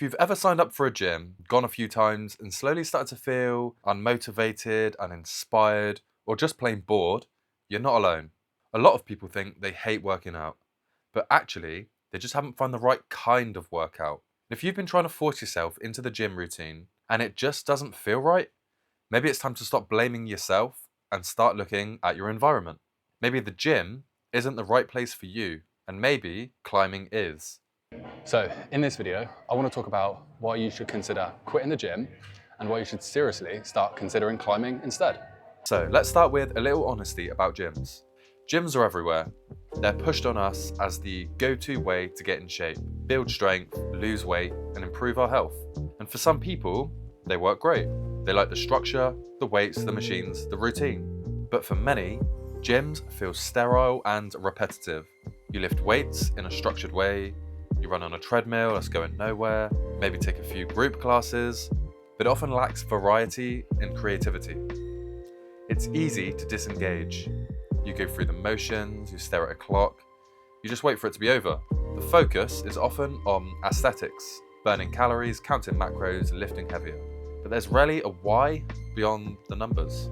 If you've ever signed up for a gym, gone a few times, and slowly started to feel unmotivated, uninspired, or just plain bored, you're not alone. A lot of people think they hate working out, but actually, they just haven't found the right kind of workout. If you've been trying to force yourself into the gym routine and it just doesn't feel right, maybe it's time to stop blaming yourself and start looking at your environment. Maybe the gym isn't the right place for you, and maybe climbing is. So in this video, I want to talk about why you should consider quitting the gym and why you should seriously start considering climbing instead. So let's start with a little honesty about gyms. Gyms are everywhere. They're pushed on us as the go-to way to get in shape, build strength, lose weight, and improve our health. And for some people, they work great. They like the structure, the weights, the machines, the routine. But for many, gyms feel sterile and repetitive. You lift weights in a structured way, you run on a treadmill that's going nowhere, maybe take a few group classes, but it often lacks variety and creativity. It's easy to disengage. You go through the motions, you stare at a clock, you just wait for it to be over. The focus is often on aesthetics, burning calories, counting macros, lifting heavier. But there's rarely a why beyond the numbers.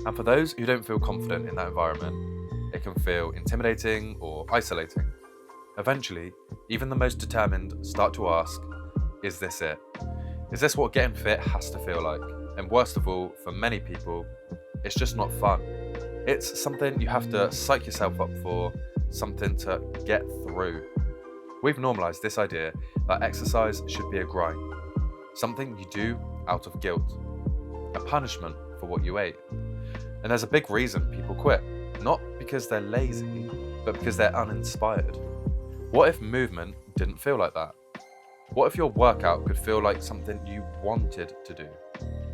And for those who don't feel confident in that environment, it can feel intimidating or isolating. Eventually, even the most determined start to ask, is this it? Is this what getting fit has to feel like? And worst of all, for many people, it's just not fun. It's something you have to psych yourself up for, something to get through. We've normalized this idea that exercise should be a grind, something you do out of guilt, a punishment for what you ate. And there's a big reason people quit, not because they're lazy, but because they're uninspired. What if movement didn't feel like that? What if your workout could feel like something you wanted to do?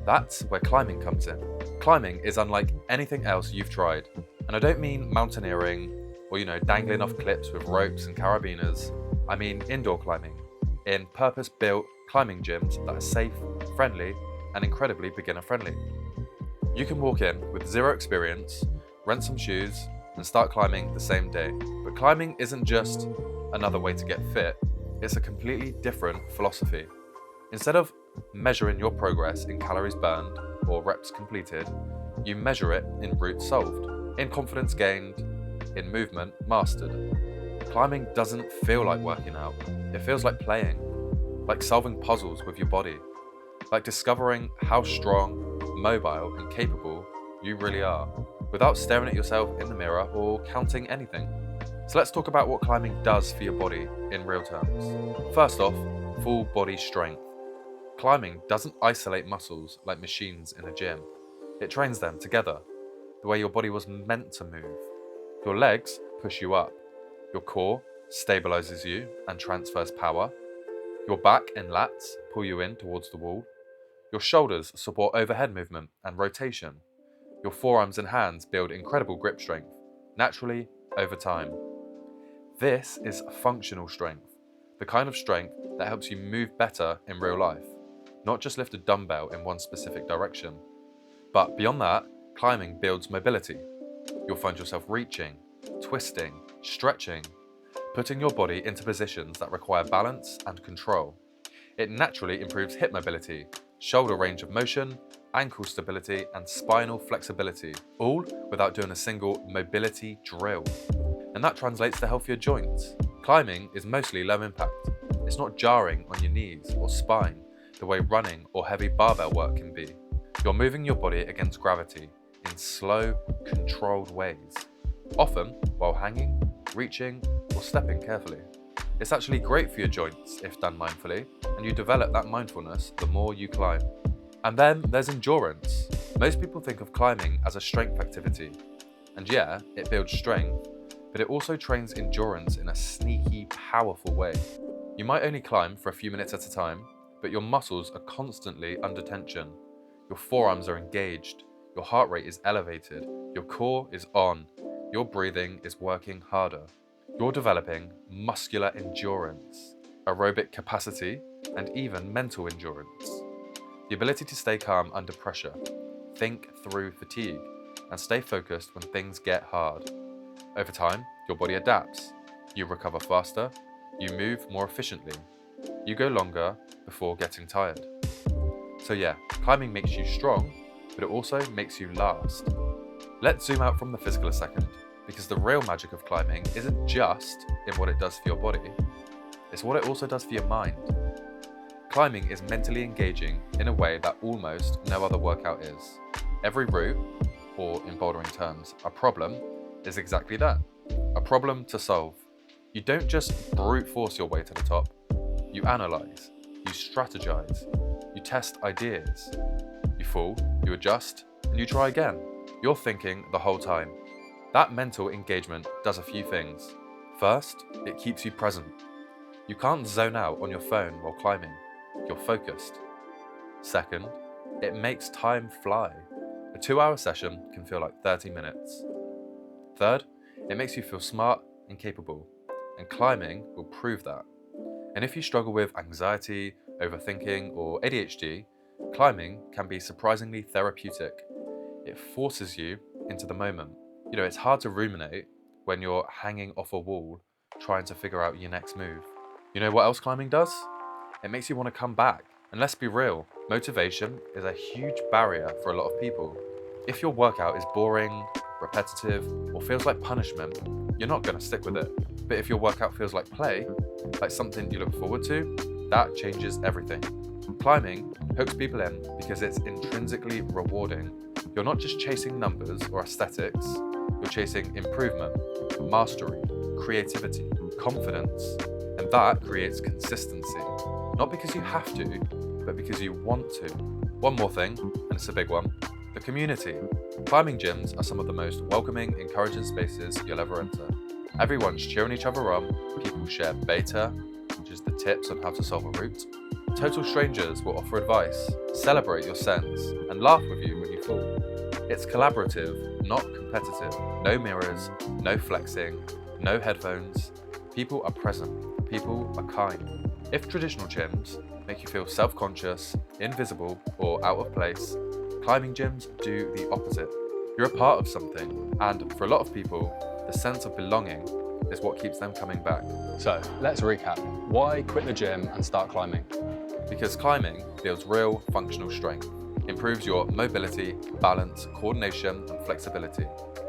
That's where climbing comes in. Climbing is unlike anything else you've tried. And I don't mean mountaineering or, dangling off cliffs with ropes and carabiners. I mean indoor climbing in purpose-built climbing gyms that are safe, friendly, and incredibly beginner-friendly. You can walk in with zero experience, rent some shoes, and start climbing the same day. But climbing isn't just another way to get fit, it's a completely different philosophy. Instead of measuring your progress in calories burned or reps completed, you measure it in routes solved, in confidence gained, in movement mastered. Climbing doesn't feel like working out, it feels like playing, like solving puzzles with your body, like discovering how strong, mobile, and capable you really are, without staring at yourself in the mirror or counting anything. So let's talk about what climbing does for your body in real terms. First off, full body strength. Climbing doesn't isolate muscles like machines in a gym. It trains them together, the way your body was meant to move. Your legs push you up. Your core stabilizes you and transfers power. Your back and lats pull you in towards the wall. Your shoulders support overhead movement and rotation. Your forearms and hands build incredible grip strength, naturally over time. This is functional strength, the kind of strength that helps you move better in real life, not just lift a dumbbell in one specific direction. But beyond that, climbing builds mobility. You'll find yourself reaching, twisting, stretching, putting your body into positions that require balance and control. It naturally improves hip mobility, shoulder range of motion, ankle stability, and spinal flexibility, all without doing a single mobility drill. And that translates to healthier joints. Climbing is mostly low impact. It's not jarring on your knees or spine the way running or heavy barbell work can be. You're moving your body against gravity in slow, controlled ways, often while hanging, reaching, or stepping carefully. It's actually great for your joints if done mindfully, and you develop that mindfulness the more you climb. And then there's endurance. Most people think of climbing as a strength activity. And yeah, it builds strength, but it also trains endurance in a sneaky, powerful way. You might only climb for a few minutes at a time, but your muscles are constantly under tension. Your forearms are engaged, your heart rate is elevated, your core is on, your breathing is working harder. You're developing muscular endurance, aerobic capacity, and even mental endurance. The ability to stay calm under pressure, think through fatigue, and stay focused when things get hard. Over time, your body adapts. You recover faster, you move more efficiently, you go longer before getting tired. So yeah, climbing makes you strong, but it also makes you last. Let's zoom out from the physical a second, because the real magic of climbing isn't just in what it does for your body, it's what it also does for your mind. Climbing is mentally engaging in a way that almost no other workout is. Every route, or in bouldering terms, a problem, is exactly that. A problem to solve. You don't just brute force your way to the top. You analyze, you strategize, you test ideas. You fall, you adjust, and you try again. You're thinking the whole time. That mental engagement does a few things. First, it keeps you present. You can't zone out on your phone while climbing. You're focused. Second, it makes time fly. A 2-hour session can feel like 30 minutes. Third, it makes you feel smart and capable, and climbing will prove that. And if you struggle with anxiety, overthinking, or ADHD, climbing can be surprisingly therapeutic. It forces you into the moment. You know, it's hard to ruminate when you're hanging off a wall trying to figure out your next move. You know what else climbing does? It makes you want to come back. And let's be real, motivation is a huge barrier for a lot of people. If your workout is boring, repetitive, or feels like punishment, you're not going to stick with it. But if your workout feels like play, like something you look forward to, that changes everything. Climbing hooks people in because it's intrinsically rewarding. You're not just chasing numbers or aesthetics, you're chasing improvement, mastery, creativity, confidence, and that creates consistency. Not because you have to, but because you want to. One more thing, and it's a big one, the community. Climbing gyms are some of the most welcoming, encouraging spaces you'll ever enter. Everyone's cheering each other on, people share beta, which is the tips on how to solve a route. Total strangers will offer advice, celebrate your sends, and laugh with you when you fall. It's collaborative, not competitive. No mirrors, no flexing, no headphones. People are present, people are kind. If traditional gyms make you feel self-conscious, invisible, or out of place, climbing gyms do the opposite. You're a part of something, and for a lot of people, the sense of belonging is what keeps them coming back. So let's recap. Why quit the gym and start climbing? Because climbing builds real functional strength, improves your mobility, balance, coordination, and flexibility,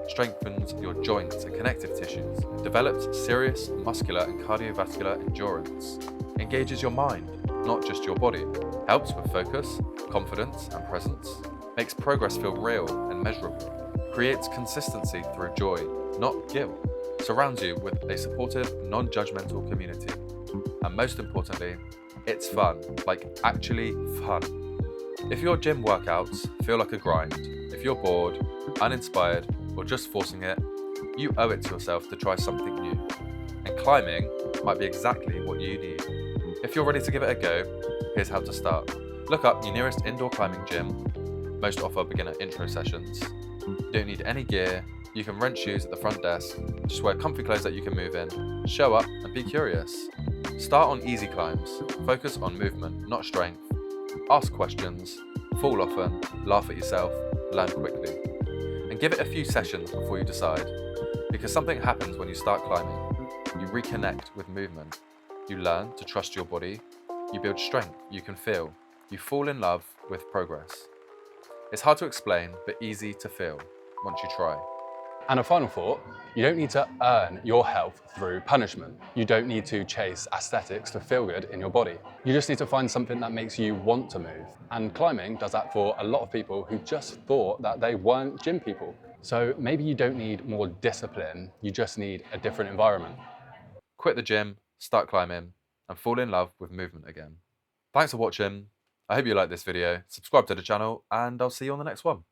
strengthens your joints and connective tissues, develops serious muscular and cardiovascular endurance, engages your mind, not just your body, helps with focus, confidence, and presence, makes progress feel real and measurable, creates consistency through joy, not guilt, surrounds you with a supportive, non-judgmental community, and most importantly, it's fun, like actually fun. If your gym workouts feel like a grind, if you're bored, uninspired, or just forcing it, you owe it to yourself to try something new. And climbing might be exactly what you need. If you're ready to give it a go, here's how to start. Look up your nearest indoor climbing gym. Most offer beginner intro sessions. You don't need any gear. You can rent shoes at the front desk. Just wear comfy clothes that you can move in. Show up and be curious. Start on easy climbs. Focus on movement, not strength. Ask questions. Fall often. Laugh at yourself. Learn quickly. And give it a few sessions before you decide. Because something happens when you start climbing. You reconnect with movement. You learn to trust your body. You build strength you can feel. You fall in love with progress. It's hard to explain, but easy to feel once you try. And a final thought, you don't need to earn your health through punishment. You don't need to chase aesthetics to feel good in your body. You just need to find something that makes you want to move. And climbing does that for a lot of people who just thought that they weren't gym people. So maybe you don't need more discipline, you just need a different environment. Quit the gym, start climbing, and fall in love with movement again. Thanks for watching. I hope you liked this video. Subscribe to the channel, and I'll see you on the next one.